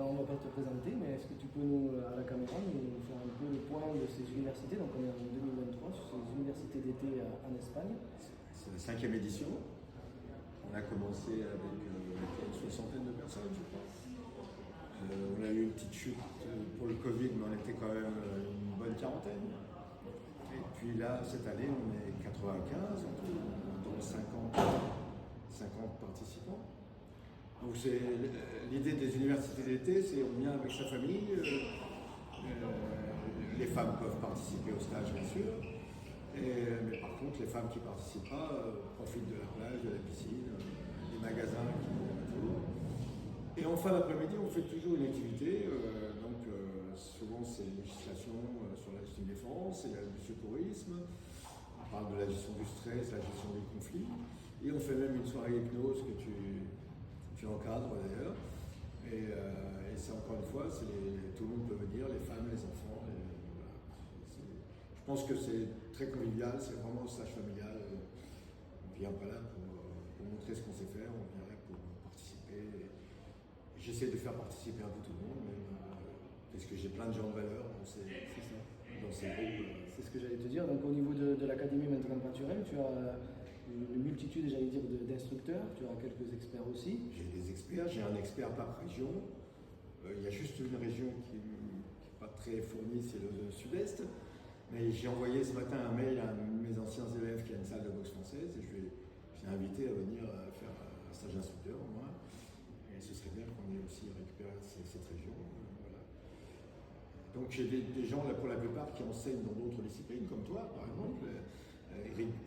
on va pas te présenter, mais est-ce que tu peux nous, à la caméra, nous faire un peu le point de ces universités? Donc on est en 2023 sur ces universités d'été en Espagne. C'est la 5e édition. On a commencé avec une soixantaine de personnes, je crois. On a eu une petite chute pour le Covid, mais on était quand même une bonne quarantaine. Et puis là, cette année, on est 95, dont 50 participants. Donc l'idée des universités d'été, c'est on vient avec sa famille. Les femmes peuvent participer au stage, bien sûr. Mais par contre, les femmes qui ne participent pas profitent de la plage, de la piscine, des magasins qui tout. Et en fin d'après-midi, on fait toujours une activité. Souvent, c'est une législation sur la gestion des défense, c'est du secourisme. On parle de la gestion du stress, la gestion des conflits. Et on fait même une soirée hypnose que tu encadres d'ailleurs. Et c'est encore une fois, tout le monde peut venir, les femmes, les enfants. Voilà. Je pense que c'est très convivial, c'est vraiment un stage familial. On ne vient pas là pour montrer ce qu'on sait faire, on vient là pour participer. J'essaie de faire participer un peu tout le monde, parce que j'ai plein de gens de valeur dans ces groupes. C'est ce que j'allais te dire. Donc au niveau de l'Académie Maintenant Pâturel, tu as une multitude, j'allais dire, d'instructeurs, tu as quelques experts aussi. J'ai des experts, j'ai un expert par région. Il y a juste une région qui n'est pas très fournie, c'est le sud-est. Mais j'ai envoyé ce matin un mail à mes anciens élèves qui a une salle de boxe française et je l'ai invité à venir faire un stage d'instructeur au moins. Et ce serait bien qu'on ait aussi récupéré cette région. Voilà. Donc j'ai des gens là pour la plupart qui enseignent dans d'autres disciplines, comme toi par exemple.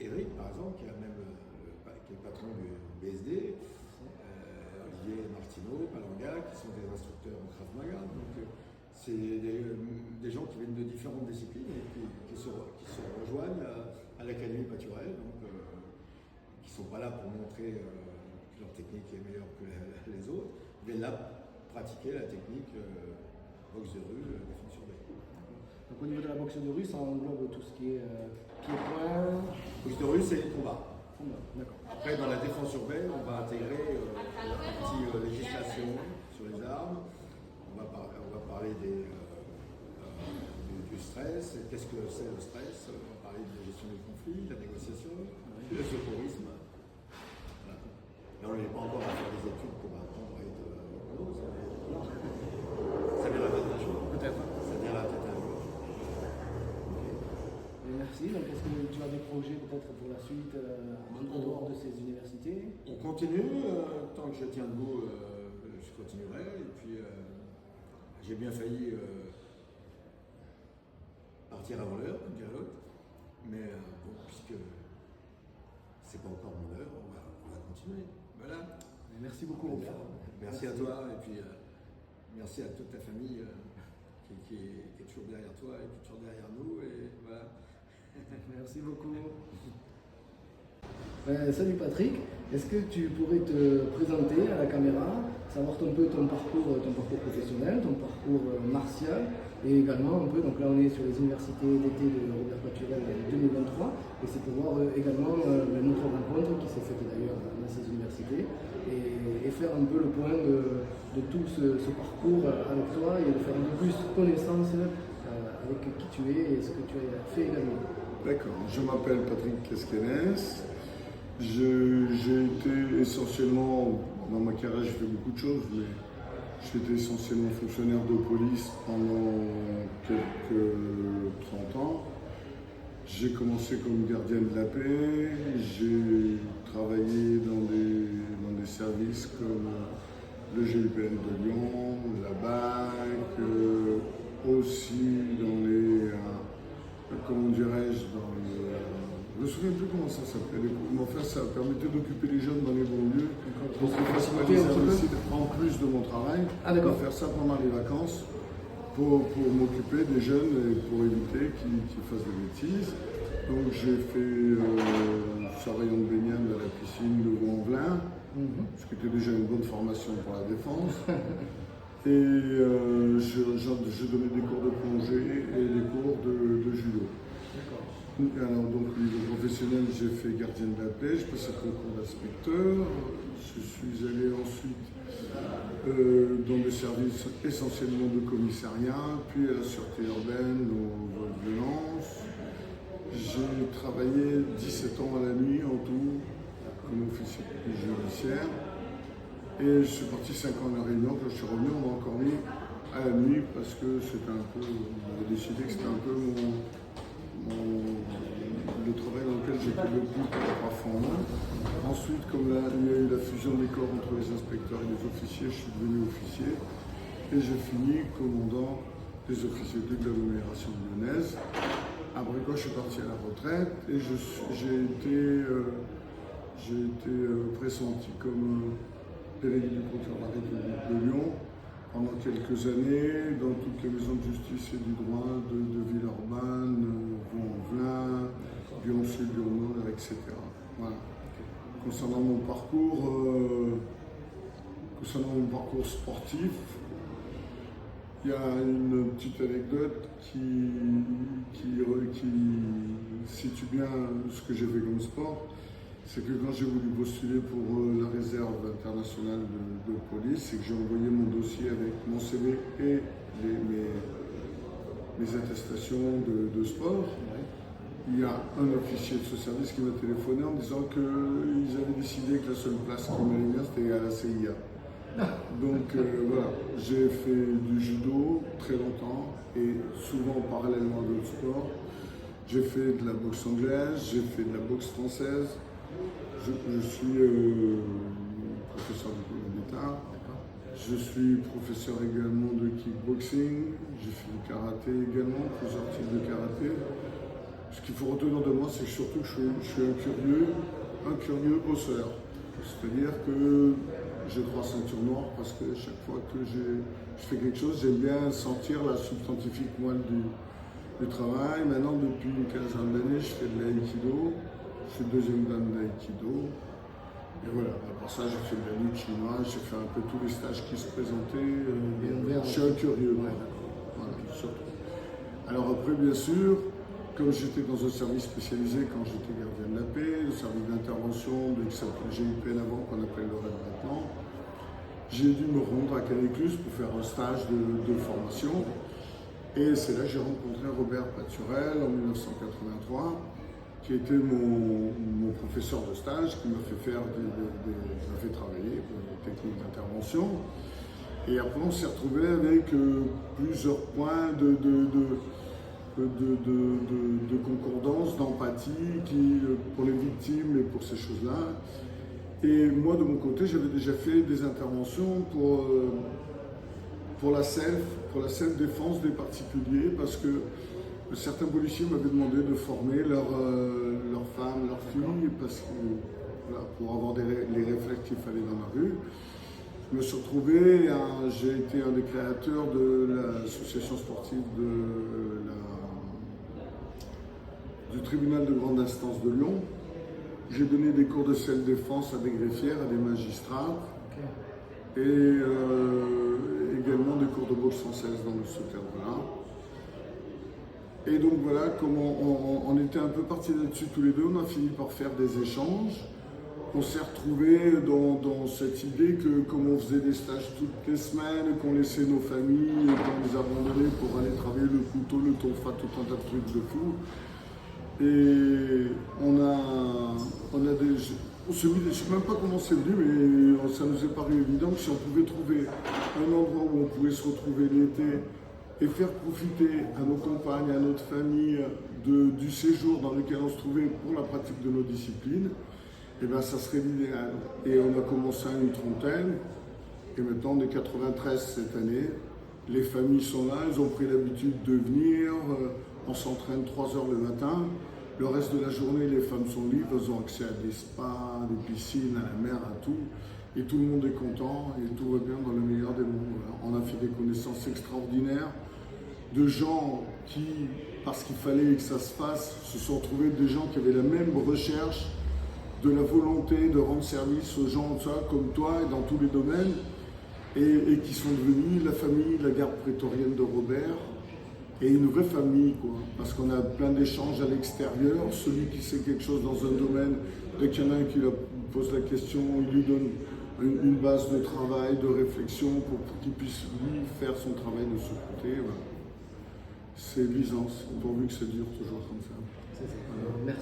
Eric par exemple, qui est le patron du BSD. Olivier Martineau, Palanga, qui sont des instructeurs en Krav Maga. Donc c'est des gens qui viennent de différentes disciplines et qui se rejoignent à l'Académie Pâturel, donc qui ne sont pas là pour montrer que leur technique est meilleure que les autres, mais là pratiquer la technique boxe de rue, défense urbaine. Donc au niveau de la boxe de rue, ça englobe tout ce qui est pied-point. Boxe de rue, c'est le combat. D'accord. Après, dans la défense urbaine, on va intégrer la partie législation sur les armes. On va parler du stress. Qu'est-ce que c'est le stress? On va parler de la gestion des conflits, de la négociation, le secourisme. Voilà. Là, on n'est pas encore à faire des études pour apprendre à être hypnose. Ça viendra peut-être un jour. Peut-être. Ça viendra peut-être un jour. Merci. Donc, est-ce que tu as des projets peut-être pour la suite en dehors de ces universités? On continue. Tant que je tiens debout, je continuerai. Et puis, j'ai bien failli partir avant l'heure, comme dirait l'autre. Mais bon, puisque c'est pas encore mon heure, on va continuer. Voilà. Merci beaucoup. Merci à toi. Et puis, merci à toute ta famille qui est toujours derrière toi et qui est toujours derrière nous. Et voilà. Merci beaucoup. Salut Patrick, est-ce que tu pourrais te présenter à la caméra, savoir un peu ton parcours professionnel, ton parcours martial et également un peu, donc là on est sur les universités d'été de Robert Pâturel 2023 et c'est pour voir également notre rencontre qui s'est faite d'ailleurs dans ces universités et faire un peu le point de tout ce parcours avec toi et de faire un peu plus connaissance avec qui tu es et ce que tu as fait également. D'accord, je m'appelle Patrick Casquenès. J'ai été essentiellement, dans ma carrière j'ai fait beaucoup de choses, mais j'étais essentiellement fonctionnaire de police pendant quelques 30 ans. J'ai commencé comme gardien de la paix, j'ai travaillé dans des services comme le GIPN de Lyon, la BAC, aussi dans les... comment dirais-je, je ne me souviens plus comment ça s'appelait, mais enfin ça permettait d'occuper les jeunes dans les banlieues, donc aussi en plus de mon travail, de faire ça pendant les vacances pour m'occuper des jeunes et pour éviter qu'ils fassent des bêtises. Donc j'ai fait surveillant de baignade à la piscine de Vaux-en-Velin, ce qui était déjà une bonne formation pour la défense. Et je donnais des cours de plongée et des cours de judo. Alors donc au niveau professionnel, j'ai fait gardien de la paix, j'ai passé le concours d'inspecteur. Je suis allé ensuite dans des services essentiellement de commissariat, puis à la sûreté urbaine, aux voies de violence. J'ai travaillé 17 ans à la nuit en tout, comme officier judiciaire. Et je suis parti 5 ans à La Réunion. Quand je suis revenu, on m'a encore mis à la nuit parce que c'était un peu, on avait décidé que c'était un peu le travail dans lequel j'étais le plus à fond. Ensuite, comme il y a eu la fusion des corps entre les inspecteurs et les officiers, je suis devenu officier et j'ai fini commandant des officiers de l'agglomération lyonnaise. Après quoi, je suis parti à la retraite et j'ai été pressenti comme délégué du procureur de la République de Lyon pendant quelques années dans toutes les maisons de justice et du droit de Villeurbanne, Vaux-en-Velin, Lyon-Sud, Lyon-Nord, etc. Voilà. Concernant mon parcours sportif, il y a une petite anecdote qui situe bien ce que j'ai fait comme sport. C'est que quand j'ai voulu postuler pour la réserve internationale de police, c'est que j'ai envoyé mon dossier avec mon CV et mes attestations de sport. Il y a un officier de ce service qui m'a téléphoné en me disant qu'ils avaient décidé que la seule place qui m'allait bien, c'était à la CIA. Donc voilà, j'ai fait du judo très longtemps et souvent parallèlement à d'autres sports. J'ai fait de la boxe anglaise, j'ai fait de la boxe française. Je suis professeur d'État. Je suis professeur également de kickboxing. J'ai fait du karaté également, plusieurs types de karaté. Ce qu'il faut retenir de moi, c'est surtout que je suis un curieux bosseur. C'est-à-dire que j'ai 3 ceintures noires parce que chaque fois que je fais quelque chose, j'aime bien sentir la substantifique moelle du travail. Maintenant, depuis une quinzaine d'années, je fais de l'aïkido. Je suis deuxième dan d'aïkido. Et voilà, à part ça, j'ai fait de la lutte chinoise, j'ai fait un peu tous les stages qui se présentaient. Je suis un curieux, voilà, surtout. Alors après, bien sûr, comme j'étais dans un service spécialisé quand j'étais gardien de la paix, le service d'intervention qui s'appelait GIPN avant, qu'on appelle le RAID maintenant, j'ai dû me rendre à Canécluse pour faire un stage de formation. Et c'est là que j'ai rencontré Robert Paturel en 1983, qui était mon professeur de stage, qui m'a fait travailler pour les techniques d'intervention. Et après, on s'est retrouvé avec plusieurs points de concordance, d'empathie pour les victimes et pour ces choses-là. Et moi, de mon côté, j'avais déjà fait des interventions pour la self-défense des particuliers, parce que certains policiers m'avaient demandé de former leurs femmes, leurs filles, parce que, voilà, pour avoir les réflexes qu'il fallait dans la rue. Je me suis retrouvé, j'ai été un des créateurs de l'association sportive du tribunal de grande instance de Lyon. J'ai donné des cours de self-défense à des greffières, à des magistrats, et également des cours de boxe française dans ce cadre-là. Et donc voilà, comme on était un peu partis là-dessus tous les deux, on a fini par faire des échanges. On s'est retrouvés dans cette idée que comme on faisait des stages toutes les semaines, qu'on laissait nos familles, qu'on les abandonnait pour aller travailler le couteau, le tonfa, tout un tas de trucs de fou. Et on s'est mis, je ne sais même pas comment c'est venu, mais ça nous est paru évident que si on pouvait trouver un endroit où on pouvait se retrouver l'été et faire profiter à nos compagnes, à notre famille du séjour dans lequel on se trouvait pour la pratique de nos disciplines, et bien ça serait l'idéal. Et on a commencé à une trentaine, et maintenant on est 93 cette année. Les familles sont là, elles ont pris l'habitude de venir, on s'entraîne 3 heures le matin. Le reste de la journée, les femmes sont libres, elles ont accès à des spas, des piscines, à la mer, à tout. Et tout le monde est content et tout va bien dans le meilleur des mondes. On a fait des connaissances extraordinaires de gens qui, parce qu'il fallait que ça se fasse, se sont retrouvés des gens qui avaient la même recherche de la volonté de rendre service aux gens comme toi et dans tous les domaines, et qui sont devenus la famille, la garde prétorienne de Robert, et une vraie famille, quoi. Parce qu'on a plein d'échanges à l'extérieur. Celui qui sait quelque chose dans un domaine, dès qu'il y en a un qui pose la question, il lui donne une base de travail, de réflexion pour qu'il puisse lui faire son travail de son côté. Voilà. C'est Byzance, pourvu que ça dure toujours comme ça. Voilà.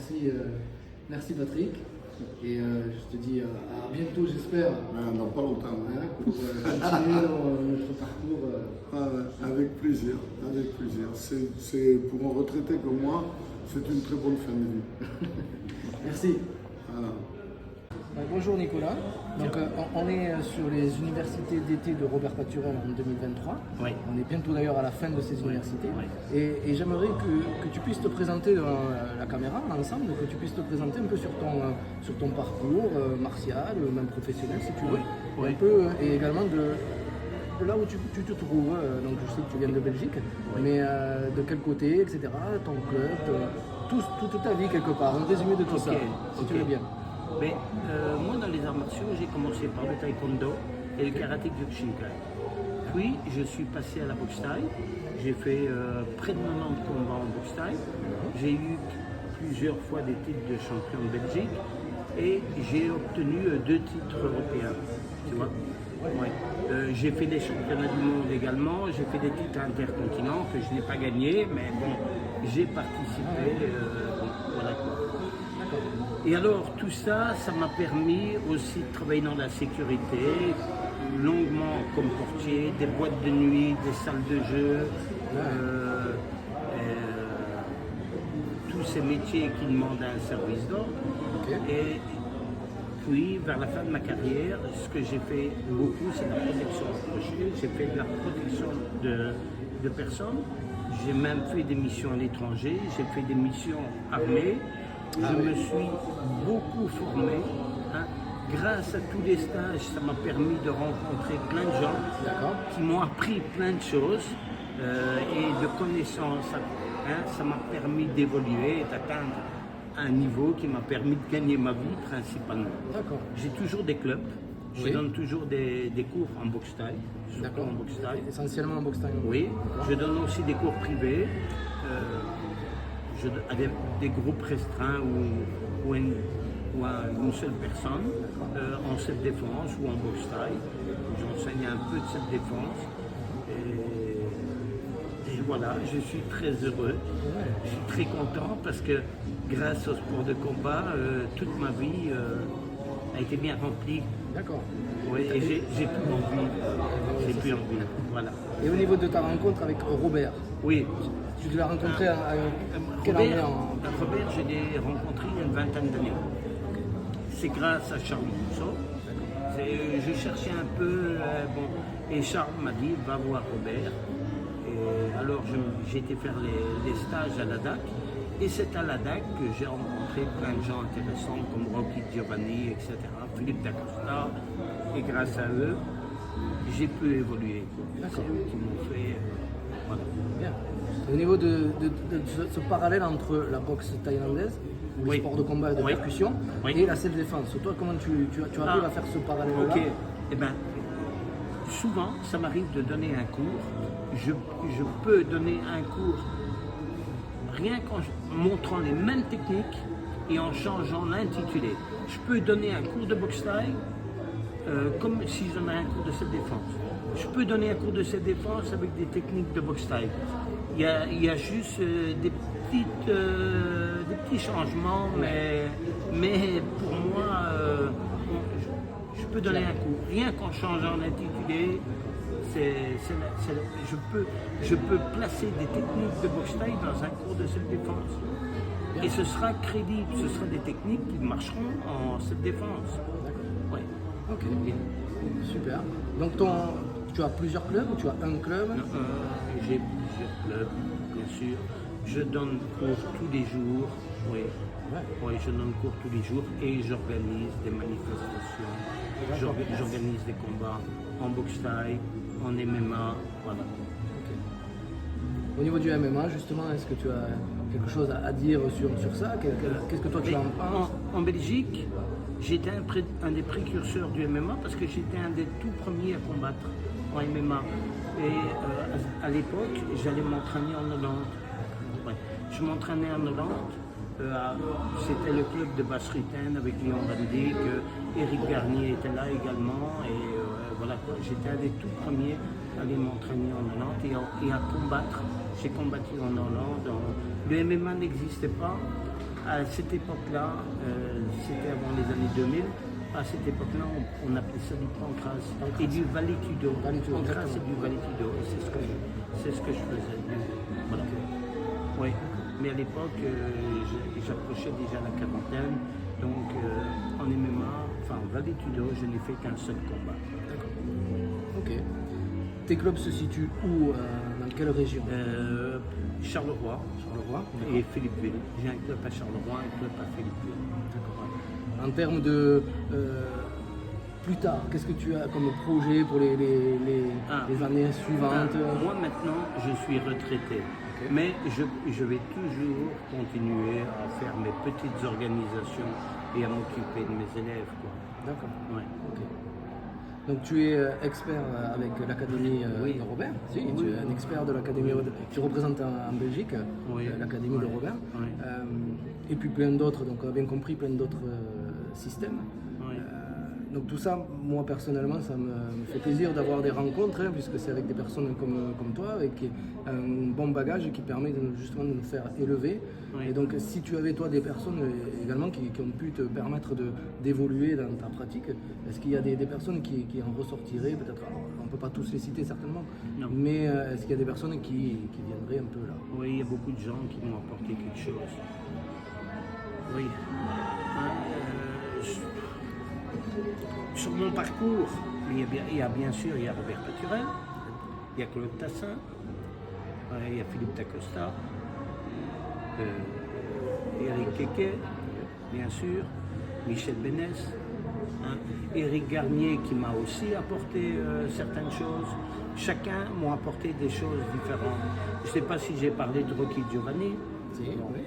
Merci Patrick. Et je te dis à bientôt, j'espère. Dans pas longtemps. Hein, pour continuer notre parcours. Avec plaisir, avec plaisir. C'est pour un retraité comme moi, c'est une très bonne fin de vie. Merci. Voilà. Bonjour Nicolas. Donc on est sur les universités d'été de Robert Paturel en 2023. Oui. On est bientôt d'ailleurs à la fin de ces universités. Oui. Et j'aimerais que tu puisses te présenter devant la caméra ensemble, que tu puisses te présenter un peu sur ton parcours martial, même professionnel si tu veux. Oui. Un peu, et également de là où tu te trouves. Donc je sais que tu viens de Belgique, mais de quel côté, etc. Ton club, toute ta vie quelque part. Un résumé de tout ça, si tu veux bien. Mais, moi, dans les arts martiaux, j'ai commencé par le taekwondo et le karaté Kyokushinkai. Puis, je suis passé à la boxe thaï. J'ai fait près de 90 combats en boxe thaï. J'ai eu plusieurs fois des titres de champion de Belgique et j'ai obtenu 2 titres européens. Tu vois? Ouais. J'ai fait des championnats du monde également. J'ai fait des titres intercontinents que je n'ai pas gagnés, mais bon, j'ai participé. Voilà quoi. Et alors tout ça, ça m'a permis aussi de travailler dans la sécurité, longuement comme portier, des boîtes de nuit, des salles de jeu, tous ces métiers qui demandent un service d'ordre. Okay. Et puis vers la fin de ma carrière, ce que j'ai fait beaucoup, c'est la protection rapprochée. J'ai fait de la protection de personnes. J'ai même fait des missions à l'étranger, j'ai fait des missions armées. Je me suis beaucoup formé. Hein. Grâce à tous les stages, ça m'a permis de rencontrer plein de gens qui m'ont appris plein de choses et de connaissances. Hein. Ça m'a permis d'évoluer et d'atteindre un niveau qui m'a permis de gagner ma vie principalement. J'ai toujours des clubs. Je donne toujours des cours en boxe thaï. D'accord. En boxe thaï. Essentiellement en boxe thaï. Oui. Je donne aussi des cours privés. Avec des groupes restreints ou une seule personne en self-défense ou en boxe thaï. J'enseigne un peu de self-défense et voilà, je suis très heureux, je suis très content parce que grâce au sport de combat, toute ma vie a été bien remplie. D'accord. Oui, et j'ai plus envie. J'ai plus envie. Voilà. Et au niveau de ta rencontre avec Robert, oui. tu l'as rencontré à quelle année Robert, je l'ai rencontré il y a une vingtaine d'années. C'est grâce à Charles Mousseau. Je cherchais un peu, et Charles m'a dit, va voir Robert. Et alors j'ai été faire les stages à la DAC. Et c'est à la DAC que j'ai rencontré plein de gens intéressants comme Rocky Giovanni, etc., Philippe D'Acosta. Et grâce à eux, j'ai pu évoluer. C'est eux qui m'ont fait... voilà. Bien. Au niveau de ce parallèle entre la boxe thaïlandaise, ou le sport de combat et de percussion, et la self-défense, toi, comment tu arrives à faire ce parallèle-là? Ok. Eh bien, souvent, ça m'arrive de donner un cours. Je peux donner un cours rien qu'en montrant les mêmes techniques et en changeant l'intitulé. Je peux donner un cours de boxe thaï comme si je donnais un cours de self-défense. Je peux donner un cours de self-défense avec des techniques de boxe thaï. Il y a juste des petits changements, mais pour moi, je peux donner un cours. Rien qu'en changeant l'intitulé, je peux placer des techniques de boxe thaï dans un cours de self-défense. Et ce sera crédible, ce sera des techniques qui marcheront en self-défense. D'accord. Ouais. Ok, bien. Super. Donc tu as plusieurs clubs ou tu as un club? J'ai plusieurs clubs, bien sûr. Je donne cours tous les jours. Oui. Oui, je donne cours tous les jours et j'organise des manifestations. J'organise des combats en boxe thaï, en MMA, voilà. Okay. Au niveau du MMA, justement, est-ce que tu as quelque chose à dire sur ça? Qu'est-ce que toi tu en penses? En Belgique, j'étais un des précurseurs du MMA parce que j'étais un des tout premiers à combattre en MMA. Et à l'époque, j'allais m'entraîner en Hollande. Ouais. Je m'entraînais en Hollande. C'était le club de Bas-Ruiten avec Léon Van Dijk. Eric Garnier était là également. Et voilà quoi. J'étais un des tout premiers à aller m'entraîner en Hollande et à combattre. J'ai combattu en Hollande. Le MMA n'existait pas. À cette époque-là, c'était avant les années 2000. À cette époque-là, on appelait ça du pancras et du valetudo. Pancras et du valetudo, c'est ce que je faisais. Voilà. Oui. Mais à l'époque, j'approchais déjà la quarantaine, donc en MMA, enfin en valetudo, je n'ai fait qu'un seul combat. D'accord. Ok. Tes clubs se situent où, dans quelle région? Charleroi. Charleroi. Et Philippeville. J'ai un club à Charleroi, un club à Philippeville. D'accord. En termes de plus tard, qu'est-ce que tu as comme projet pour les années suivantes? Moi maintenant, je suis retraité. Okay. Mais je vais toujours continuer à faire mes petites organisations et à m'occuper de mes élèves. D'accord. Ouais. Okay. Donc tu es expert avec l'Académie de Robert, si, oui, tu es un expert de l'Académie, tu représentes en Belgique l'Académie de Robert, et puis plein d'autres, donc on a bien compris, plein d'autres systèmes. Donc tout ça, moi personnellement, ça me fait plaisir d'avoir des rencontres, puisque c'est avec des personnes comme toi, avec un bon bagage qui permet justement de nous faire élever. Et donc si tu avais toi des personnes également qui ont pu te permettre d'évoluer dans ta pratique, est-ce qu'il y a des personnes qui en ressortiraient, peut-être, on ne peut pas tous les citer certainement, mais est-ce qu'il y a des personnes qui viendraient un peu là? Oui, il y a beaucoup de gens qui m'ont apporté quelque chose. Oui. Sur mon parcours, il y a bien sûr Robert Paturel, il y a Claude Tassin, il y a Philippe Dacosta, Eric Keke, bien sûr, Michel Bénès, Eric Garnier qui m'a aussi apporté certaines choses. Chacun m'a apporté des choses différentes. Je ne sais pas si j'ai parlé de Rocky Giovanni. Si, oui.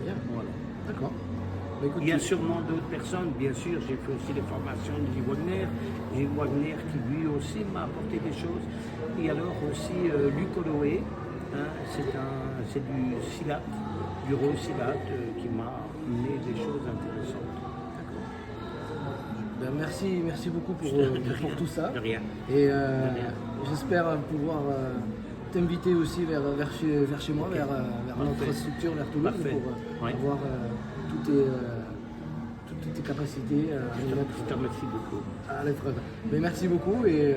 Bien. Voilà. D'accord. Il y a sûrement d'autres personnes, bien sûr, j'ai fait aussi les formations de Guy Wagner. Guy Wagner qui lui aussi m'a apporté des choses. Et alors aussi Luc Holloway, c'est du Silat, du Rho-Silat qui m'a amené des choses intéressantes. Ben merci beaucoup pour tout ça. De rien. Et j'espère pouvoir t'inviter aussi vers chez moi, vers notre structure, vers Toulouse, pour avoir toutes tes capacités Je te remercie beaucoup. À l'épreuve. Mais merci beaucoup et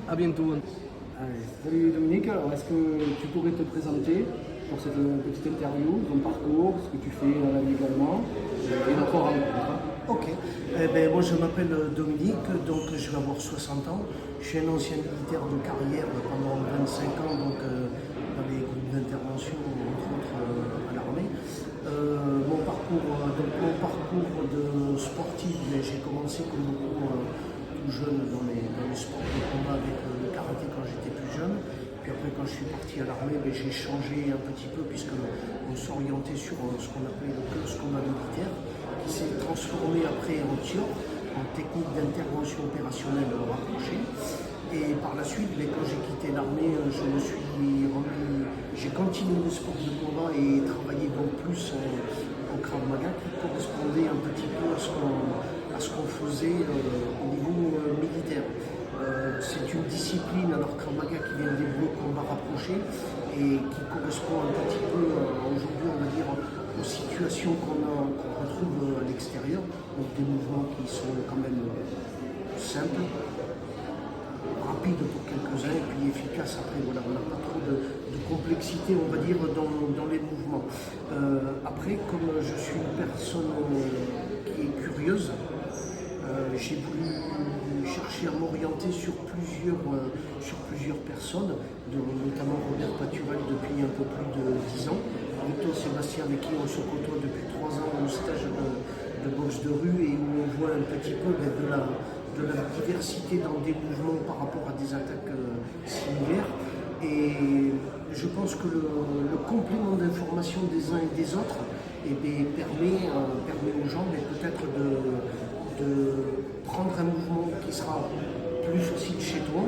à bientôt. Allez, salut Dominique, alors est-ce que tu pourrais te présenter pour cette petite interview, ton parcours, ce que tu fais dans la vie également, et notre rencontre? Ok, moi je m'appelle Dominique, donc je vais avoir 60 ans. Je suis un ancien militaire de carrière pendant 25 ans donc, dans les groupes d'intervention, entre autres à l'armée. Mon parcours de sportif, j'ai commencé comme beaucoup tout jeune dans les sports de combat avec le karaté quand j'étais plus jeune. Puis après quand je suis parti à l'armée, j'ai changé un petit peu puisqu'on s'orientait sur ce qu'on appelait le club combat militaire, qui s'est transformé après en TIOR, en technique d'intervention opérationnelle rapprochée. Et par la suite, quand j'ai quitté l'armée, j'ai continué le sport de combat et travaillé donc plus en Krav Maga qui correspondait un petit peu à ce qu'on faisait au niveau militaire. C'est une discipline, alors Krav Maga qui vient développer combat rapproché et qui correspond un petit peu aujourd'hui, on va dire, aux situations qu'on retrouve à l'extérieur, donc des mouvements qui sont quand même simples, rapides pour quelques-uns et puis efficaces après. Voilà, on n'a pas trop de complexité, on va dire, dans les mouvements. Après, comme je suis une personne qui est curieuse, j'ai voulu chercher à m'orienter sur plusieurs personnes, notamment Robert Paturel depuis un peu plus de 10 ans, Victor Sébastien avec qui on se côtoie depuis 3 ans au stage de boxe de rue et où on voit un petit peu de la diversité dans des mouvements par rapport à des attaques similaires. Et je pense que le complément d'information des uns et des autres permet aux gens peut-être de prendre un mouvement qui sera plus facile chez toi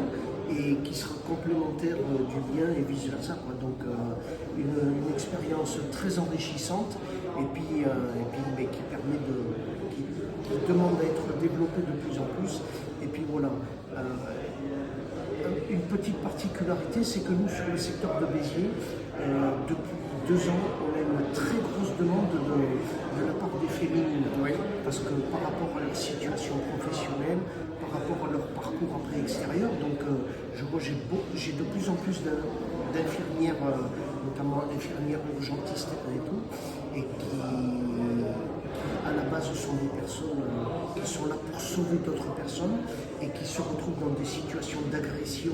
et qui sera complémentaire du bien et vice versa, quoi. Donc une expérience très enrichissante et puis mais qui permet qui demande à être développée de plus en plus. Et puis voilà. Une petite particularité, c'est que nous, sur le secteur de Béziers, depuis 2 ans, on a une très grosse demande de la part des féminines. Oui. Parce que par rapport à leur situation professionnelle, par rapport à leur parcours après extérieur, donc je vois j'ai de plus en plus d'infirmières, notamment infirmières urgentistes et tout, et qui à la base sont des personnes qui sont là pour sauver d'autres personnes et qui se retrouvent dans des situations d'agression,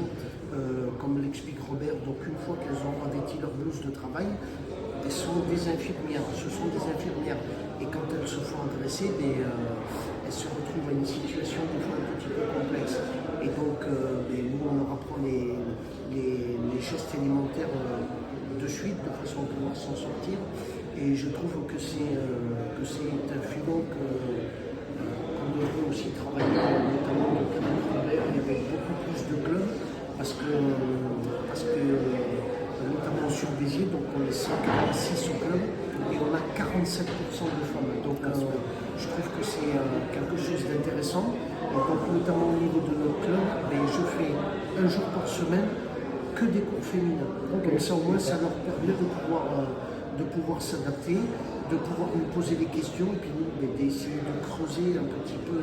comme l'explique Robert. Donc une fois qu'elles ont revêti leur blouse de travail, elles sont des infirmières, ce sont des infirmières. Et quand elles se font agresser, elles se retrouvent à une situation des fois un petit peu complexe. Et donc nous on leur apprend les gestes élémentaires de suite, de façon à pouvoir s'en sortir. Et je trouve que c'est un filon qu'on devrait aussi travailler, notamment au Club Robert, avec beaucoup plus de clubs, parce que notamment sur Béziers, donc on est 146 au club et on a 47% de femmes. Donc je trouve que c'est quelque chose d'intéressant. Et donc notamment au niveau de notre club, je fais 1 jour par semaine que des cours féminins. Comme ça au moins ça leur permet de pouvoir s'adapter, de pouvoir nous poser des questions et puis nous d'essayer de creuser un petit peu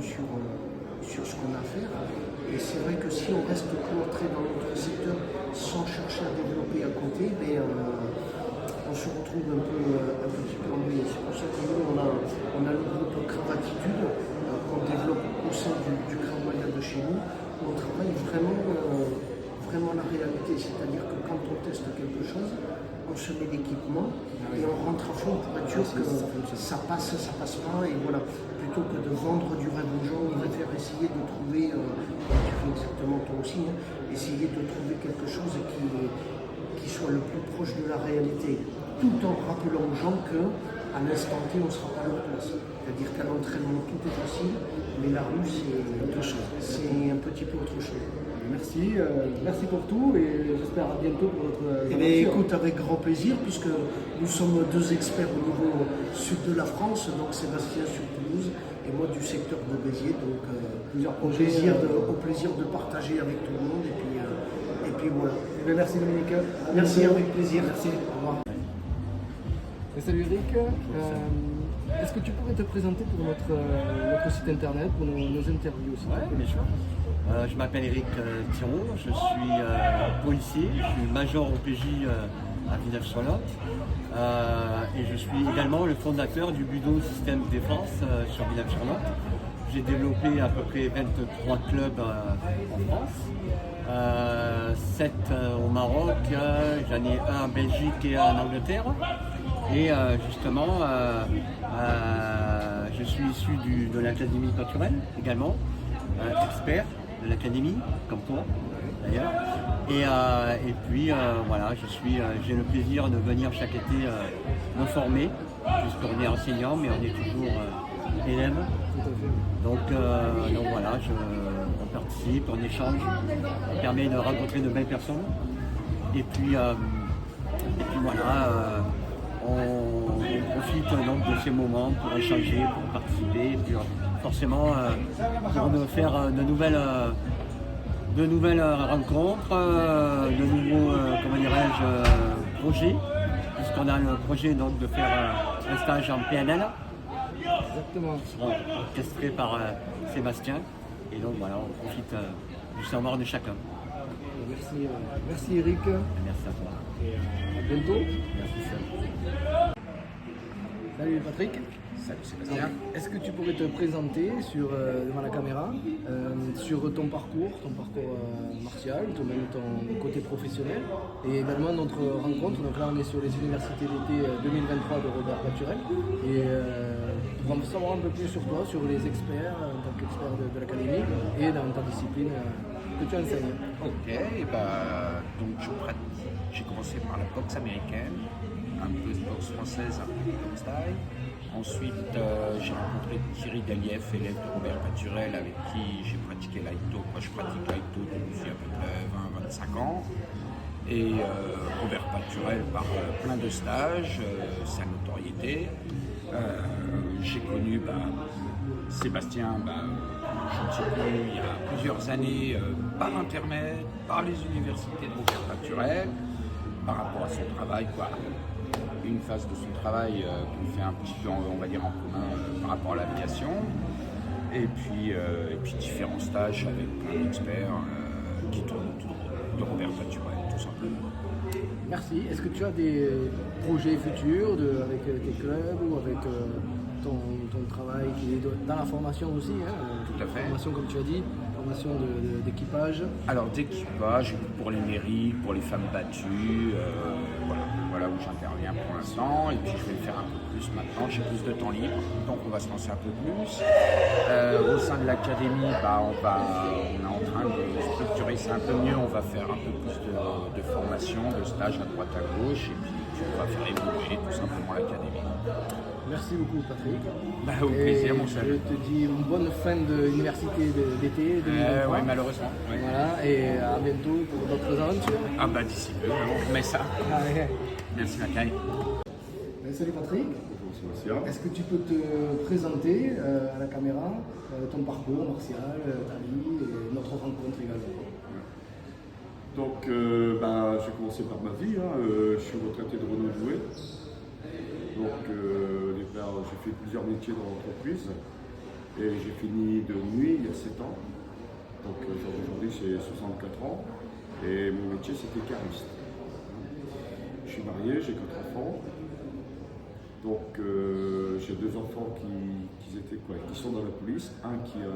sur ce qu'on a à faire. Et c'est vrai que si on reste cloîtré dans notre secteur sans chercher à développer à côté, on se retrouve un petit peu ennuyé. C'est pour ça que nous on a le groupe Cravatitude qu'on développe au sein du Krav Maga de chez nous, où on travaille vraiment la réalité, c'est-à-dire que quand on teste quelque chose, on se met l'équipement et on rentre à fond pour être sûr que ça passe pas, et voilà. Plutôt que de vendre du rêve aux gens, on préfère essayer de trouver, tu fais exactement toi aussi, essayer de trouver quelque chose qui soit le plus proche de la réalité, tout en rappelant aux gens qu'à l'instant T, on ne sera pas à leur place. C'est-à-dire qu'à l'entraînement, tout est facile, mais la rue, c'est autre chose. C'est un petit peu autre chose. Merci, merci pour tout et j'espère à bientôt pour votre aventure. Écoute, avec grand plaisir, puisque nous sommes 2 experts au niveau sud de la France, donc Sébastien sur Toulouse et moi du secteur de Béziers, donc au plaisir de partager avec tout le monde et puis voilà. Merci Dominique. Merci, avec plaisir. Merci, au revoir. Et salut Eric, est-ce que tu pourrais te présenter pour notre site internet, pour nos interviews aussi? Oui, bien sûr. Je m'appelle Eric Thiron, je suis policier, je suis major au PJ à Villeneuve-sur-Lot et je suis également le fondateur du Budo Système Défense sur Villeneuve-sur-Lot. J'ai développé à peu près 23 clubs en France, 7 au Maroc, j'en ai un en Belgique et un en Angleterre. Et justement, je suis issu de l'Académie naturelle également, expert de l'Académie, comme toi d'ailleurs. Et puis voilà, j'ai le plaisir de venir chaque été me former, puisqu'on est enseignant, mais on est toujours élève. Donc voilà, on participe, on échange, on permet de rencontrer de belles personnes. Et puis voilà, on profite donc de ces moments pour échanger, pour participer, et puis forcément pour nous faire de nouvelles rencontres, de nouveaux projets, puisqu'on a le projet donc de faire un stage en PNL. Exactement. Qui sera orchestré par Sébastien. Et donc voilà, on profite du savoir de chacun. Merci Eric. Merci à toi. Et à bientôt. Merci Seb. Salut Patrick. Salut Sébastien. Est-ce que tu pourrais te présenter devant la caméra sur ton parcours martial, même ton côté professionnel et également notre rencontre. Donc là on est sur les universités d'été 2023 de Robert Paturel et pour en savoir un peu plus sur toi, sur les experts en tant qu'expert de l'académie et dans ta discipline que tu enseignes. Ok, donc j'ai commencé par la boxe américaine, un peu de boxe française, un peu de boxe thaï. Ensuite, j'ai rencontré Thierry Delieff, élève de Robert Paturel, avec qui j'ai pratiqué l'aïto. Moi, je pratique l'aïto depuis à peu près 20-25 ans. Et Robert Paturel, par plein de stages, sa notoriété. J'ai connu Sébastien, je ne sais plus, il y a plusieurs années, par Internet, par les universités de Robert Paturel, par rapport à son travail, une phase de son travail qu'on fait un petit peu, on va dire, en commun par rapport à l'aviation. Et puis différents stages avec plein d'experts qui tournent autour de Robert Paturel, tout simplement. Merci. Est-ce que tu as des projets futurs avec tes clubs ou avec ton travail qui est dans la formation aussi, Tout à fait. Formation, comme tu as dit, formation d'équipage. Alors d'équipage, pour les mairies, pour les femmes battues, voilà où j'interviens pour l'instant. Et puis je vais le faire un peu plus maintenant, j'ai plus de temps libre, donc on va se lancer un peu plus. Au sein de l'académie, on est en train de structurer ça un peu mieux, on va faire un peu plus de formation, de stages à droite à gauche, et puis on va faire évoluer tout simplement l'académie. Merci beaucoup Patrick. Au plaisir mon cher. Je te dis une bonne fin d'université d'été 2023. Oui, malheureusement. Ouais. Voilà, et à bientôt pour d'autres aventures. D'ici peu, on remet ça. Allez. Merci Macaille. Salut Patrick. Bonjour Sébastien. Est-ce que tu peux te présenter à la caméra ton parcours martial, ta vie et notre rencontre également? Donc, j'ai commencé par ma vie. Je suis retraité de Renault Jouet. Donc, au départ, j'ai fait plusieurs métiers dans l'entreprise. Et j'ai fini de nuit il y a 7 ans. Donc, aujourd'hui, j'ai 64 ans. Et mon métier, c'était cariste. Je suis marié, j'ai 4 enfants. Donc, j'ai 2 enfants qui sont dans la police. Un qui a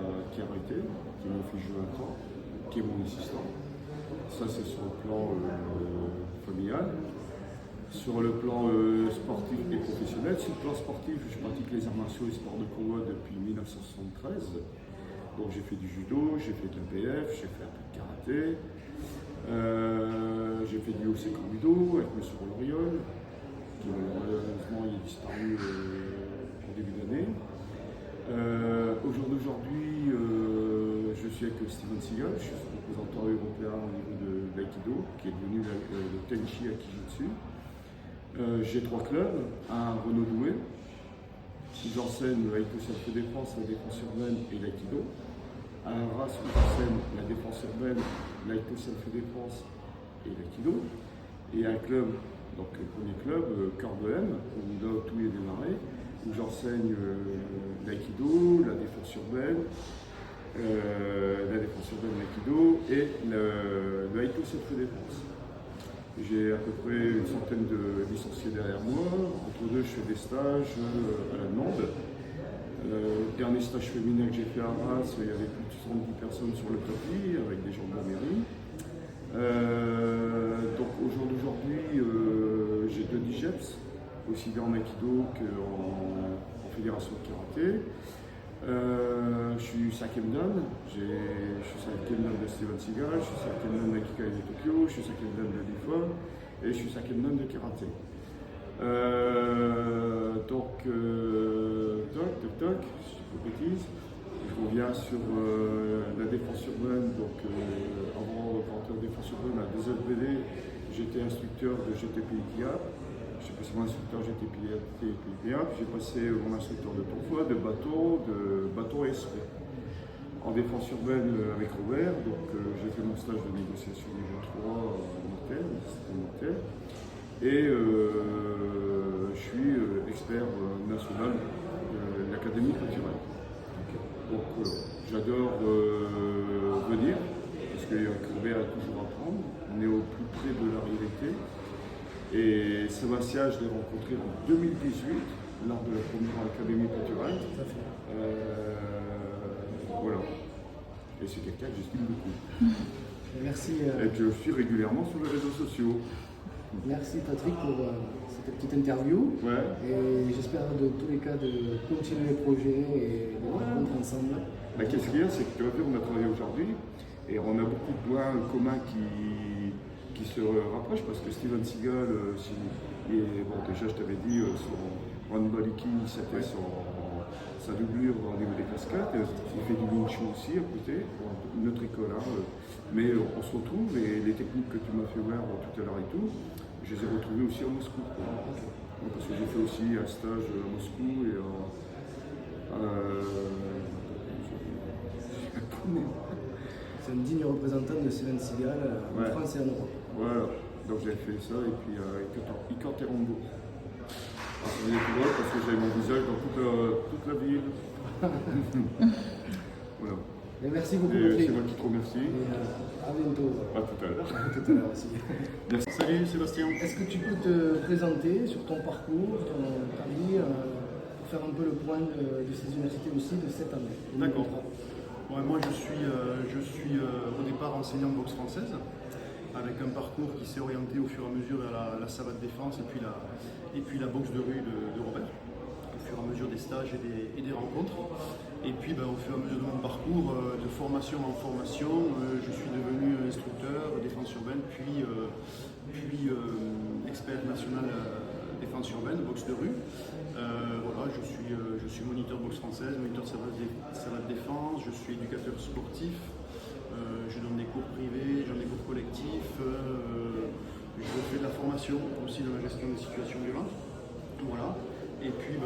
arrêté, qui est mon fils Jonathan, qui est mon assistant. Ça, c'est sur le plan familial. Sur le plan sportif et professionnel, sur le plan sportif, je pratique les arts martiaux et sports de combat depuis 1973. Donc j'ai fait du judo, j'ai fait de l'APF, j'ai fait un peu de karaté, j'ai fait du OC Corbido avec M. Roloriol, qui malheureusement est disparu en début d'année. Au jour d'aujourd'hui, je suis avec Steven Seagal, je suis représentant européen au niveau de l'aïkido, qui est devenu le Tenchi Akijutsu. J'ai 3 clubs, un Renault Douai, j'enseigne l'aïto self-défense, la défense urbaine et l'aïkido. À Arras, où j'enseigne la défense urbaine, l'aïto self-défense et l'aïkido. Et un club, donc le premier club, Cœur de M, où là tout est démarré, où j'enseigne l'aïkido, la défense urbaine, l'aïkido et l'aïto self-défense. J'ai à peu près une centaine de licenciés derrière moi. Entre deux, je fais des stages à la demande. Le dernier stage féminin que j'ai fait à Arras, il y avait plus de 70 personnes sur le tapis avec des gens de la mairie. Donc au jour d'aujourd'hui, j'ai 2 DIGEPS, aussi bien en Aikido qu'en fédération de karaté. Je suis 5e dan, je suis 5e dan de Steven Seagal, je suis 5e dan d'Aikikai de Tokyo, je suis 5e dan de Lifon et je suis 5e dan de karaté. Toc, si je ne bêtise, je reviens sur la défense urbaine. Donc, avant de rentrer en défense urbaine à 2 LBD, j'étais instructeur de GTP-IPA. J'ai passé mon instructeur GTP-IPA, puis j'ai passé mon instructeur de tonfa, de bateau et SP. En défense urbaine avec Robert, donc j'ai fait mon stage de négociation niveau 3 en hôtel, système hôtel. Et je suis expert national de l'Académie culturelle. Donc j'adore venir, parce que Robert a toujours à apprendre, on est au plus près de la réalité. Et Sébastien, je l'ai rencontré en 2018, lors de la première Académie culturelle. Voilà. Et c'est quelqu'un que j'estime beaucoup. Merci. Et que je suis régulièrement sur les réseaux sociaux. Merci Patrick pour cette petite interview. Ouais. Et j'espère de tous les cas de continuer les projets et de rencontrer ensemble. Qu'est-ce qu'il y a, c'est que tu vois, on a travaillé aujourd'hui et on a beaucoup de points communs qui se rapprochent parce que Steven Seagal, déjà je t'avais dit Ron Baliki, c'était sa doublure au niveau des cascades. Il fait du Wing Chun aussi à côté, une autre école. Mais on se retrouve et les techniques que tu m'as fait voir tout à l'heure et tout, je les ai retrouvées aussi à Moscou. Parce que j'ai fait aussi un stage à Moscou et C'est un digne représentant de Steven Seagal en France et en Europe. Voilà, donc j'avais fait ça et puis Icar Terambo. Alors, ça venait tout droit parce que j'avais mon visage dans toute la ville. Voilà. Et merci beaucoup. Et c'est moi qui te remercie. Et à bientôt. À tout à l'heure. À tout à l'heure aussi. Merci. Salut Sébastien. Est-ce que tu peux te présenter sur ton parcours, ta vie, pour faire un peu le point de ces universités aussi de cette année? D'accord. Ouais, moi je suis au départ enseignant de boxe française, avec un parcours qui s'est orienté au fur et à mesure vers la savate défense et puis la boxe de rue de Robert, au fur et à mesure des stages et des rencontres. Et puis au fur et à mesure de mon parcours, de formation en formation, je suis devenu instructeur défense urbaine, puis expert national défense urbaine, boxe de rue. Voilà, je suis moniteur de boxe française, moniteur de savate défense, je suis éducateur sportif, je donne des cours privés, je donne des cours collectifs, je fais de la formation aussi dans la gestion des situations violentes. Voilà. Et puis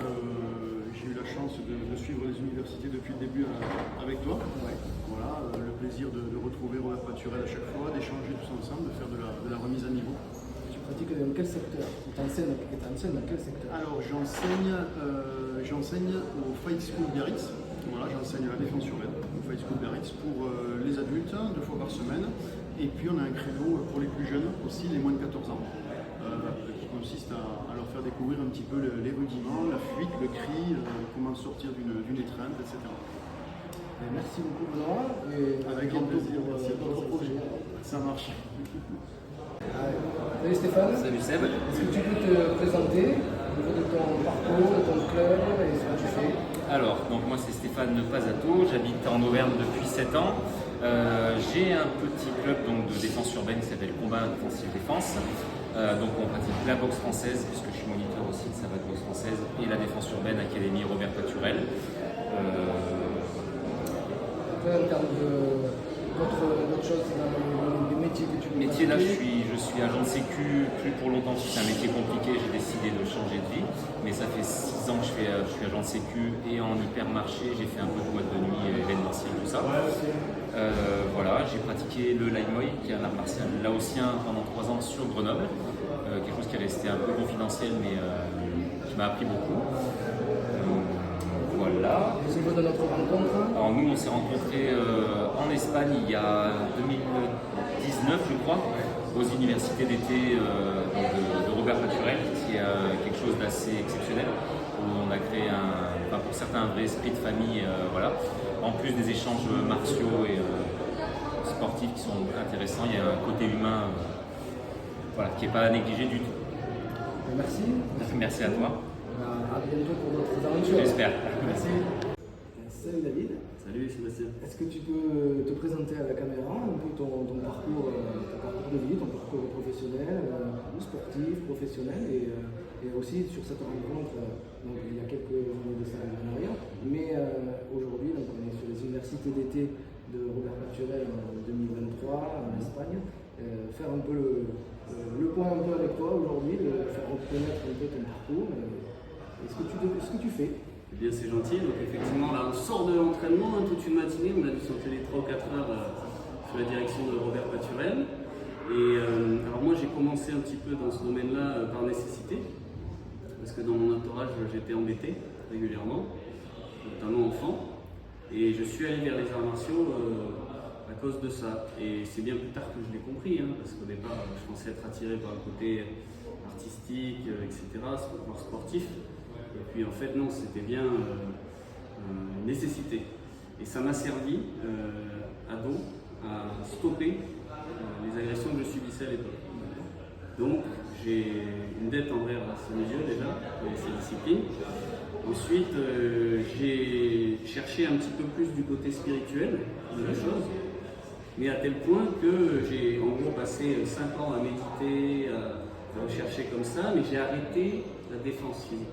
j'ai eu la chance de suivre les universités depuis le début avec toi. Voilà, le plaisir de retrouver Robert Paturel à chaque fois, d'échanger tous ensemble, de faire de la remise à niveau. Tu pratiques dans quel secteur? Tu enseignes dans quel secteur? Alors j'enseigne au Fight School Biarritz. Voilà, j'enseigne la défense urbaine au Fight School Biarritz pour les adultes 2 fois par semaine. Et puis on a un créneau pour les plus jeunes aussi, les moins de 14 ans, qui consiste à leur faire découvrir un petit peu les rudiments, la fuite, le cri, comment sortir d'une étreinte, etc. Et merci beaucoup Benoît. Et avec grand plaisir, merci pour votre projet. Ça marche. Salut Stéphane. Salut Seb. Est-ce que tu peux te présenter au niveau de ton parcours, de ton club et ce que tu fais? Alors, donc moi c'est Stéphane Pazato, j'habite en Auvergne depuis 7 ans. J'ai un petit club donc, de défense urbaine qui s'appelle Combat Intensif Défense. Donc on pratique la boxe française, puisque je suis moniteur aussi de savate boxe française, et la défense urbaine Académie Robert Paturel. En termes d'autres choses, des métiers que tu peux Métier là, pratiquer. je suis agent de sécu plus pour longtemps, c'est un métier compliqué, j'ai décidé de changer de vie. Mais ça fait 6 ans que je suis agent de sécu et en hypermarché, j'ai fait un peu de boîte de nuit, événementiel, tout ça. Voilà, j'ai pratiqué le Lai Moi, qui est un art martial laotien pendant 3 ans sur Grenoble. Quelque chose qui est resté un peu confidentiel, mais qui m'a appris beaucoup. Voilà. Au niveau de notre rencontre, Alors nous, on s'est rencontrés en Espagne il y a 2019, je crois, aux universités d'été de Robert Paturel, qui est quelque chose d'assez exceptionnel, où on a créé pour certains un vrai esprit de famille, voilà. En plus des échanges martiaux et sportifs qui sont intéressants, il y a un côté humain voilà, qui n'est pas à négliger du tout. merci. Merci à toi. À bientôt pour d'autres aventures. J'espère. Merci. Salut David. Salut Sébastien. Est-ce que tu peux te présenter à la caméra un peu ton parcours de vie, ton parcours professionnel, sportif, professionnel et aussi sur cette rencontre, donc il y a quelques années de ça en arrière, mais aujourd'hui donc on est sur les universités d'été de Robert Paturel en 2023 en Espagne, faire un peu le point un peu avec toi aujourd'hui, faire connaître un peu ton parcours et ce que tu fais. Eh bien c'est gentil, donc effectivement là on sort de l'entraînement toute une matinée, on a dû sauter les 3 ou 4 heures sur la direction de Robert Paturel. Et alors moi j'ai commencé un petit peu dans ce domaine-là par nécessité, parce que dans mon entourage j'étais embêté régulièrement, notamment enfant, et je suis allé vers les arts martiaux à cause de ça. Et c'est bien plus tard que je l'ai compris, parce qu'au départ je pensais être attiré par le côté artistique, etc., voire sportif. Et puis en fait non, c'était bien une nécessité. Et ça m'a servi, ado, à stopper les agressions que je subissais à l'époque. Donc j'ai une dette envers ce milieu déjà, et ces disciplines. Ensuite, j'ai cherché un petit peu plus du côté spirituel de la chose, mais à tel point que j'ai en gros passé 5 ans à méditer, à rechercher comme ça, mais j'ai arrêté la défense physique.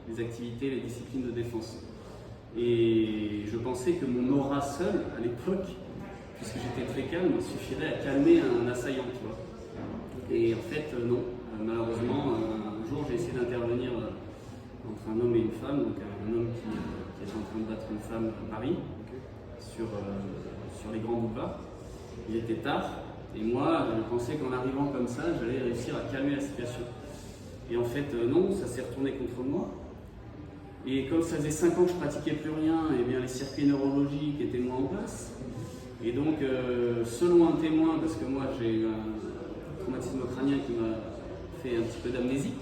les activités, les disciplines de défense. Et je pensais que mon aura seul, à l'époque, puisque j'étais très calme, suffirait à calmer un assaillant, tu vois. Et en fait, non. Malheureusement, un jour, j'ai essayé d'intervenir entre un homme et une femme, donc un homme qui est en train de battre une femme à Paris, sur les grands boulevards. Il était tard, et moi, je pensais qu'en arrivant comme ça, j'allais réussir à calmer la situation. Et en fait, non, ça s'est retourné contre moi. Et comme ça faisait 5 ans que je pratiquais plus rien, et bien les circuits neurologiques étaient moins en place. Et donc, selon un témoin, parce que moi j'ai eu un traumatisme crânien qui m'a fait un petit peu d'amnésie,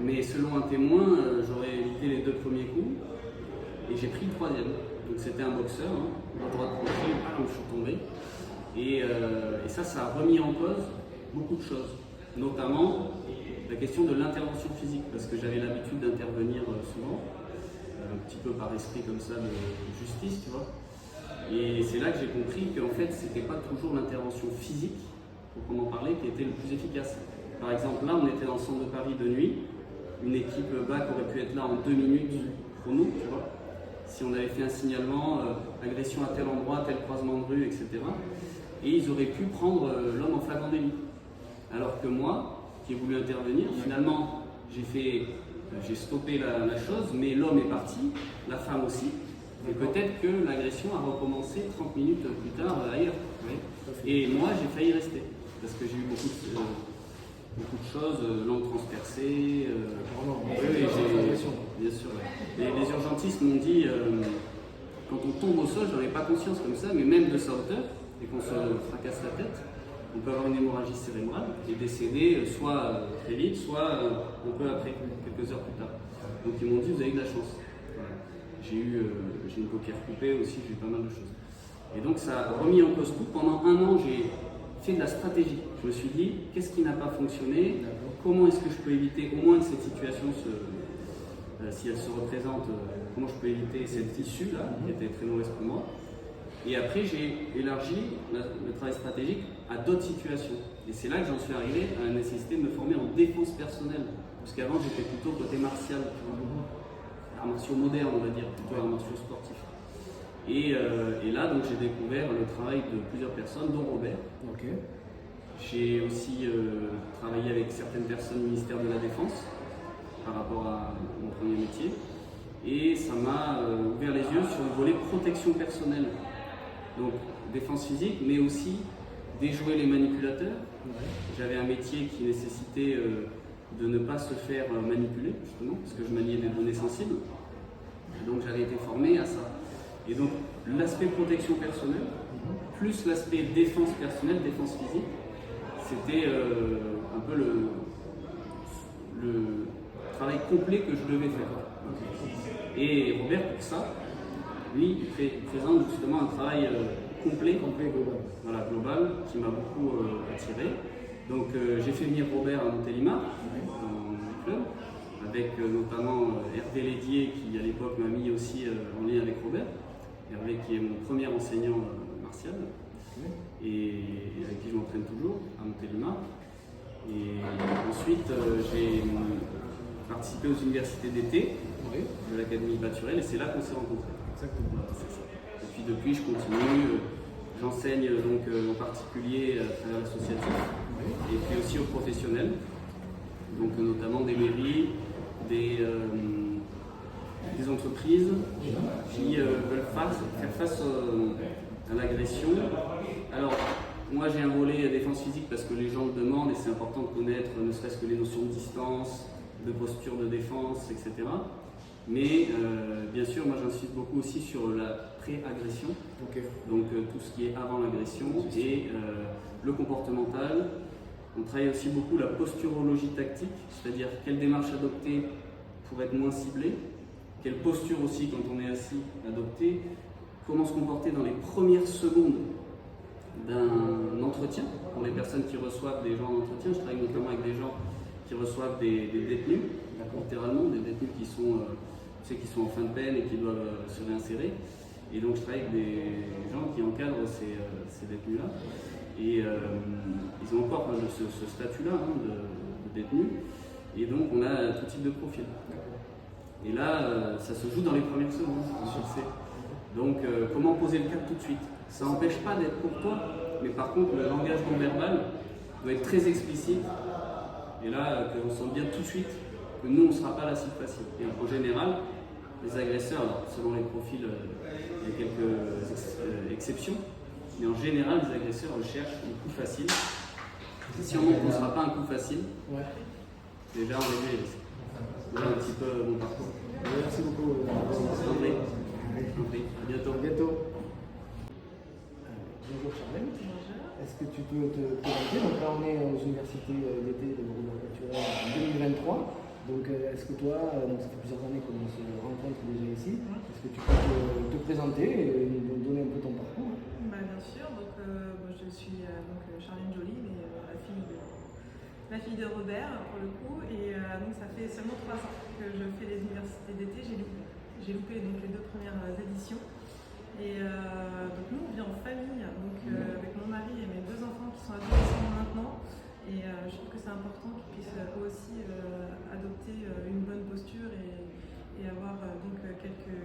mais selon un témoin, j'aurais évité les 2 premiers coups, et j'ai pris le 3e. Donc c'était un boxeur, le droit de crochet, je suis tombé. Et ça a remis en cause beaucoup de choses, notamment la question de l'intervention physique, parce que j'avais l'habitude d'intervenir souvent, un petit peu par esprit comme ça de justice, tu vois. Et c'est là que j'ai compris qu'en fait, c'était pas toujours l'intervention physique, pour en parler, qui était le plus efficace. Par exemple, là, on était dans le centre de Paris de nuit, une équipe BAC aurait pu être là en 2 minutes chrono, tu vois. Si on avait fait un signalement, agression à tel endroit, tel croisement de rue, etc. Et ils auraient pu prendre l'homme en flagrant délit. Alors que moi, qui ai voulu intervenir, finalement, j'ai stoppé la chose, mais l'homme est parti, la femme aussi. Et peut-être que l'agression a recommencé 30 minutes plus tard ailleurs. Et moi, j'ai failli rester, parce que j'ai eu beaucoup de choses, langue transpercée. Bien sûr. Les urgentistes m'ont dit, quand on tombe au sol, j'en ai pas conscience comme ça, mais même de sa hauteur, et qu'on se fracasse la tête, on peut avoir une hémorragie cérébrale et décéder soit très vite, soit un peu après, quelques heures plus tard. Donc ils m'ont dit, vous avez de la chance. Voilà. J'ai une paupière coupée aussi, j'ai eu pas mal de choses. Et donc ça a remis en cause tout. Pendant 1 an, j'ai fait de la stratégie. Je me suis dit, qu'est-ce qui n'a pas fonctionné? Comment est-ce que je peux éviter au moins que cette situation, si elle se représente, comment je peux éviter cette issue-là, qui était très mauvaise pour moi? Et après, j'ai élargi le travail stratégique à d'autres situations. Et c'est là que j'en suis arrivé à la nécessité de me former en défense personnelle. Parce qu'avant, j'étais plutôt côté martial, arts martiaux modernes, on va dire, plutôt arts martiaux sportifs. Et là, donc, j'ai découvert le travail de plusieurs personnes, dont Robert. J'ai aussi travaillé avec certaines personnes du ministère de la Défense par rapport à mon premier métier. Et ça m'a ouvert les yeux sur le volet protection personnelle. Donc défense physique, mais aussi déjouer les manipulateurs. J'avais un métier qui nécessitait de ne pas se faire manipuler, justement, parce que je maniais des données sensibles. Et donc j'avais été formé à ça. Et donc l'aspect protection personnelle, plus l'aspect défense personnelle, défense physique, c'était un peu le travail complet que je devais faire. Et Robert, pour ça, lui, il présente justement un travail complet, global. Global, qui m'a beaucoup attiré. Donc j'ai fait venir Robert à Montélimar, dans le club, avec notamment Hervé Lédier, qui à l'époque m'a mis aussi en lien avec Robert. Hervé qui est mon premier enseignant martial, et avec qui je m'entraîne toujours à Montélimar. Et ensuite, j'ai participé aux universités d'été de l'Académie Baturel, et c'est là qu'on s'est rencontrés. Exactement. C'est ça. Et puis depuis, je continue. J'enseigne donc en particulier à travers l'associatif, et puis aussi aux professionnels, donc notamment des mairies, des entreprises qui veulent faire face à l'agression. Alors, moi j'ai un volet défense physique parce que les gens le demandent et c'est important de connaître ne serait-ce que les notions de distance, de posture de défense, etc. Mais bien sûr, moi j'insiste beaucoup aussi sur la pré-agression, donc tout ce qui est avant l'agression et le comportemental. On travaille aussi beaucoup la posturologie tactique, c'est-à-dire quelle démarche adopter pour être moins ciblé, quelle posture aussi quand on est assis adopter, comment se comporter dans les premières secondes d'un entretien pour les personnes qui reçoivent des gens en entretien. Je travaille notamment avec des gens qui reçoivent des détenus, littéralement des détenus qui sont en fin de peine et qui doivent se réinsérer. Et donc je travaille avec des gens qui encadrent ces détenus-là. Et ils ont encore ce statut-là de détenu. Et donc on a tout type de profil. Et là, ça se joue dans les premières secondes, je sais. Donc comment poser le cap tout de suite? Ça n'empêche pas d'être courtois, mais par contre le langage non verbal doit être très explicite. Et là, qu'on sente bien tout de suite que nous, on ne sera pas la cible facile. Et en général, les agresseurs, alors, selon les profils, il y a quelques exceptions, mais en général, les agresseurs cherchent un coup facile. Si on montre qu'on ne sera pas un coup facile, déjà on réduit les risques. Voilà un petit peu mon parcours. Merci beaucoup. À bientôt. À bientôt. Bonjour Charlène. Est-ce que tu peux te présenter? Donc là on est aux universités d'été de Robert Paturel en 2023. Donc est-ce que toi, donc ça fait plusieurs années qu'on se rencontre déjà ici, est-ce que tu peux te présenter et nous donner un peu ton parcours? Bien sûr, donc, je suis Charlène Joly, mais la fille de Robert pour le coup, et donc ça fait seulement 3 ans que je fais les universités d'été. J'ai loupé donc, les 2 premières éditions. Et donc nous on vient en famille, donc avec mon mari et mes 2 enfants qui sont adolescents maintenant. Et je trouve que c'est important qu'ils puissent eux aussi adopter une bonne posture et avoir donc quelques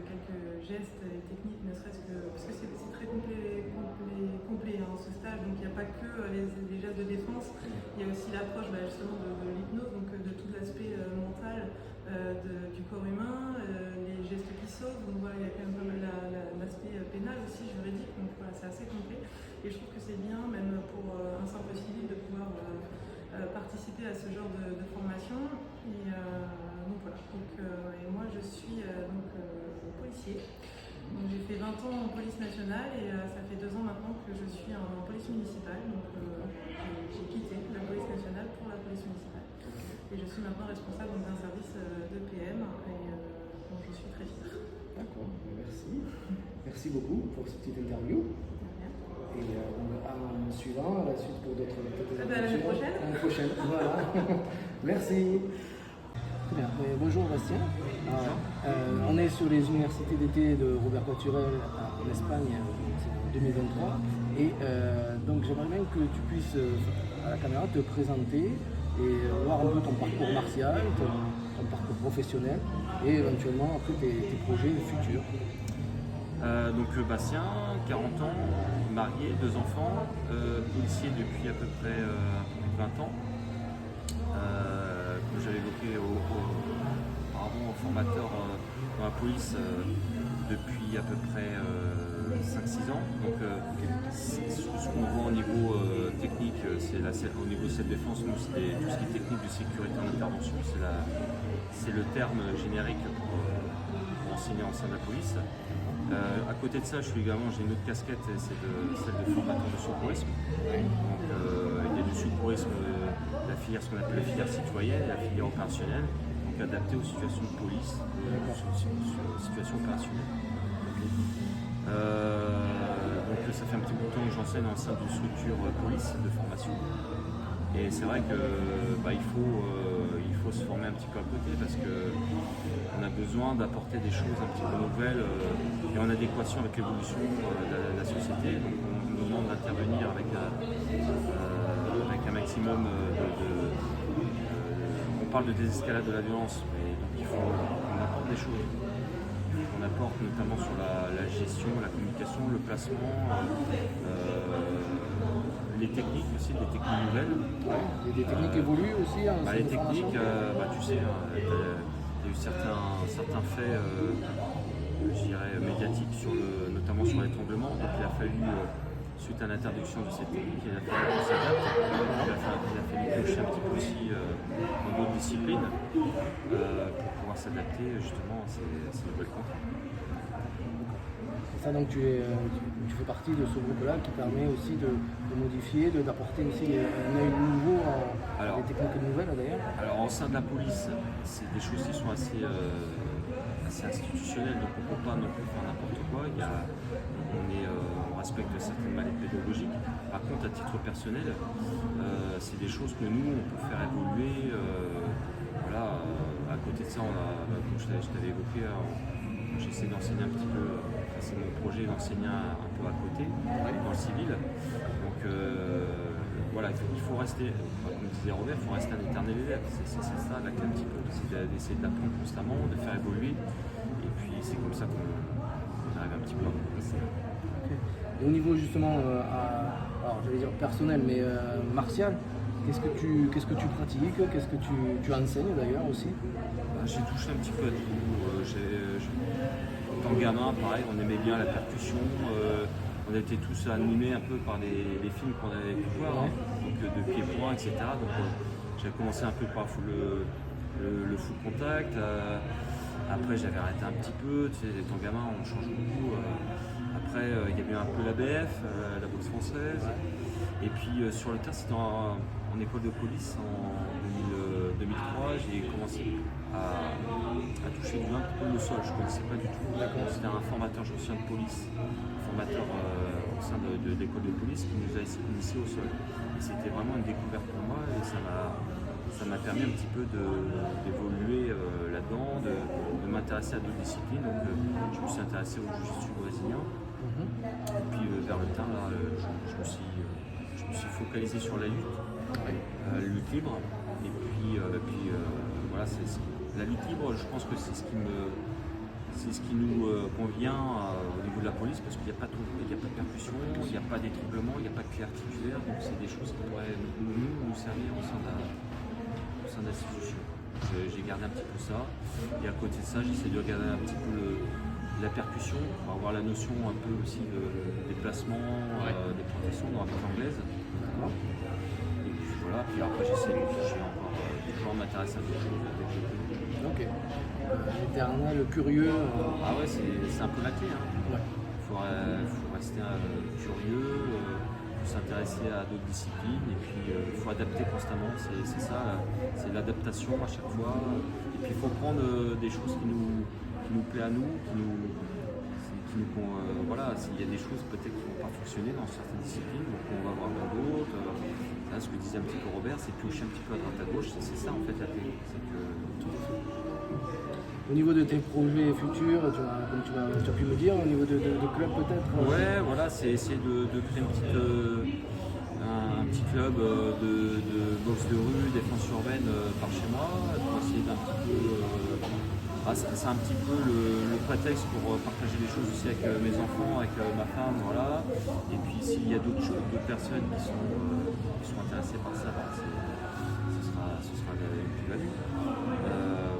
gestes et techniques, ne serait-ce que parce que c'est très complet hein, ce stage. Donc il n'y a pas que les gestes de défense, il y a aussi l'approche justement de l'hypnose, donc de tout l'aspect mental du corps humain, les gestes qui sauvent. Donc voilà, il y a quand même pas mal l'aspect pénal aussi, juridique. Donc voilà, c'est assez complet. Et je trouve que c'est bien, même pour un simple civil, de pouvoir participer à ce genre de formation. Et donc voilà. Et moi, je suis policier. Donc j'ai fait 20 ans en police nationale et ça fait 2 ans maintenant que je suis en police municipale. Donc j'ai quitté la police nationale pour la police municipale. Et je suis maintenant responsable d'un service de PM et dont je suis très fière. D'accord, merci. Merci beaucoup pour cette petite interview. Et en suivant, la suite pour d'autres l'année prochaine. L'année prochaine, voilà. Merci. Très bien. Bonjour Bastien. On est sur les universités d'été de Robert Paturel en Espagne en 2023. Et donc j'aimerais bien que tu puisses à la caméra te présenter et voir un peu ton parcours martial, ton parcours professionnel et éventuellement après tes projets futurs. Donc Bastien, 40 ans, marié, 2 enfants, policier depuis à peu près 20 ans. Comme j'avais évoqué auparavant, formateur dans la police depuis à peu près 5-6 ans. Donc ce qu'on voit au niveau technique, au niveau de cette défense, nous c'est tout ce qui est technique de sécurité en intervention, c'est le terme générique pour enseigner en sein de la police. À côté de ça, j'ai une autre casquette, c'est celle de formateur de secourisme. Donc, il y a du secourisme, la filière, ce qu'on appelle la filière citoyenne et la filière opérationnelle, donc adaptée aux situations de police, aux situations opérationnelles. Donc ça fait un petit bout de temps que j'enseigne en sein d'une structure police de formation. Et c'est vrai que il faut se former un petit peu à côté parce qu'on a besoin d'apporter des choses un petit peu nouvelles et en adéquation avec l'évolution de la société. Donc on nous demande d'intervenir avec un maximum on parle de désescalade de la violence, mais donc il faut qu'on apporte des choses. On apporte notamment sur la gestion, la communication, le placement, les techniques aussi, des techniques nouvelles. Il y a des techniques évoluées aussi. Les techniques, tu sais, il y a eu certains faits, je dirais, médiatiques, notamment sur l'étranglement. Donc il a fallu, suite à l'interdiction de cette technique, il a fallu qu'on s'adapte. Il a fallu piocher un petit peu aussi dans d'autres disciplines pour pouvoir s'adapter justement à ces nouvelles contraintes. Ça, donc tu fais partie de ce groupe-là qui permet aussi de modifier, d'apporter aussi un œil nouveau à des techniques nouvelles d'ailleurs. Alors en sein de la police, c'est des choses qui sont assez institutionnelles, donc on ne peut pas non plus faire n'importe quoi. On respecte certaines mallettes pédagogiques. Par contre, à titre personnel, c'est des choses que nous, on peut faire évoluer. À côté de ça, comme je t'avais évoqué, j'essaie d'enseigner un petit peu, c'est mon projet d'enseigner un peu à côté, dans le civil. Donc voilà, il faut rester, comme disait Robert, il faut rester un éternel élève. C'est ça la clé un petit peu, c'est d'essayer d'apprendre constamment, de faire évoluer. Et puis c'est comme ça qu'on arrive un petit peu à progresser. Okay. Et au niveau justement, alors j'allais dire personnel, mais martial, qu'est-ce que tu pratiques, qu'est-ce que tu enseignes d'ailleurs aussi? J'ai touché un petit peu à tout. En tant que gamin, pareil, on aimait bien la percussion. On a été tous animés un peu par les films qu'on avait pu voir, hein, donc de pieds-points, etc. Donc j'ai commencé un peu par le full contact. Après j'avais arrêté un petit peu, tu sais, étant gamin on change beaucoup. Après il y avait un peu l'ABF, la boxe française. Et puis sur le terre, c'était en école de police en 2003, j'ai commencé à toucher un peu le sol, je ne connaissais pas du tout. C'était un formateur ancien de police, formateur au sein de l'école de police qui nous a initiés au sol. Et c'était vraiment une découverte pour moi et ça m'a permis un petit peu d'évoluer là-dedans, de m'intéresser à d'autres disciplines. Donc je me suis intéressé au jiu-jitsu brésilien. Et puis vers le terrain, là, je me suis focalisé sur la lutte libre. Et puis voilà, la lutte libre, je pense que c'est ce qui nous convient au niveau de la police, parce qu'il n'y a pas de percussion, il n'y a pas d'étranglement, il n'y a pas de clé articulaire, donc c'est des choses qui pourraient nous servir au sein de l'institution. J'ai gardé un petit peu ça, et à côté de ça, j'essaie de regarder un petit peu la percussion pour avoir la notion un peu aussi de déplacement, des protections dans la langue anglaise. Et puis voilà, puis après j'essaie de toucher encore, toujours m'intéresser à d'autres choses. Ok. L'éternel, curieux. Ah ouais, c'est un peu la clé. Hein. Ouais. Faut rester curieux, faut s'intéresser à d'autres disciplines et puis il faut adapter constamment. C'est ça, c'est l'adaptation à chaque fois. Et puis il faut prendre des choses qui nous plaisent à nous, voilà, s'il y a des choses peut-être qui ne vont pas fonctionner dans certaines disciplines, donc on va voir dans d'autres. Là, ce que disait un petit peu Robert, c'est piocher un petit peu à droite à gauche, c'est ça en fait la clé. Au niveau de tes projets futurs, comme tu as pu me dire, au niveau de club peut-être Ouais, voilà, c'est essayer de créer un petit club de boxe de rue, défense urbaine par chez moi, pour essayer d'un petit peu... c'est un petit peu le prétexte pour partager les choses aussi avec mes enfants, avec ma femme, voilà. Et puis s'il y a d'autres personnes qui sont intéressées par ça, ce sera une plus-value.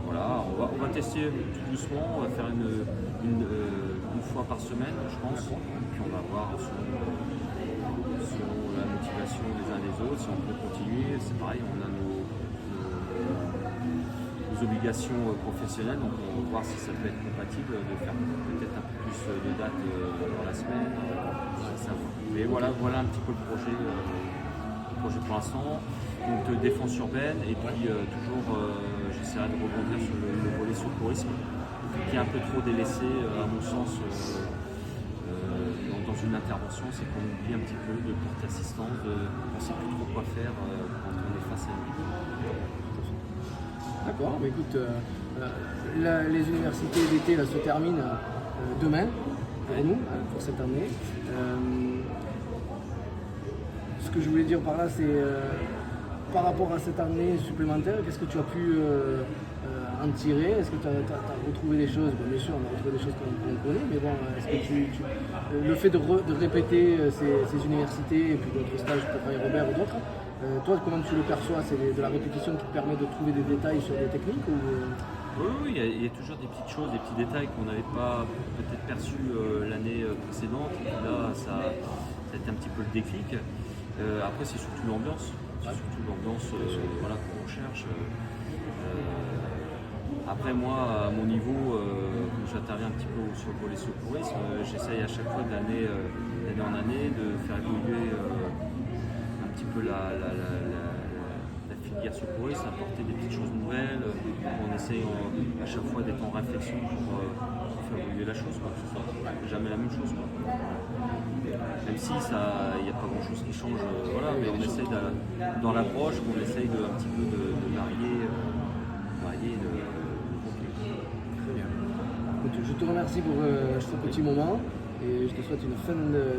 Voilà, on va tester tout doucement, on va faire une fois par semaine, je pense. Puis on va voir selon la motivation des uns des autres, si on peut continuer. C'est pareil, on a nos obligations professionnelles, donc on va voir si ça peut être compatible de faire peut-être un peu plus de dates dans la semaine. Mais voilà un petit peu le projet pour l'instant. Donc de défense urbaine et puis toujours j'essaierai de rebondir sur le volet secourisme qui est un peu trop délaissé à mon sens dans une intervention, c'est qu'on oublie un petit peu de porter assistance, on ne sait plus trop quoi faire quand on est face à une victime. D'accord, bah écoute, les universités d'été se terminent demain pour nous, pour cette année. Ce que je voulais dire par là, c'est par rapport à cette année supplémentaire, qu'est-ce que tu as pu en tirer? Est-ce que tu as retrouvé des choses? Bon, bien sûr, on a retrouvé des choses qu'on connaît, mais bon, est-ce que le fait de répéter ces universités et puis d'autres stages pour Robert ou d'autres, toi, comment tu le perçois? C'est de la répétition qui te permet de trouver des détails sur des techniques ou... Oui, il y a toujours des petites choses, des petits détails qu'on n'avait pas peut-être perçus l'année précédente. Et puis là, ça a été un petit peu le déclic. Après, c'est surtout l'ambiance. Voilà, qu'on recherche. Après, moi, à mon niveau, comme j'interviens un petit peu sur le volet secourisme, j'essaye à chaque fois d'année en année de faire évoluer un petit peu la filière secouriste, apporter des petites choses nouvelles. On essaye à chaque fois d'être en réflexion pour faire évoluer la chose, quoi, que ce soit jamais la même chose. Quoi. Même si il n'y a pas grand chose qui change, voilà, mais on essaye dans l'approche, on essaye un petit peu de varier le contenu. Très bien. Écoute, je te remercie pour ce petit moment et je te souhaite une fin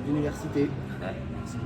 d'université. Ouais, merci.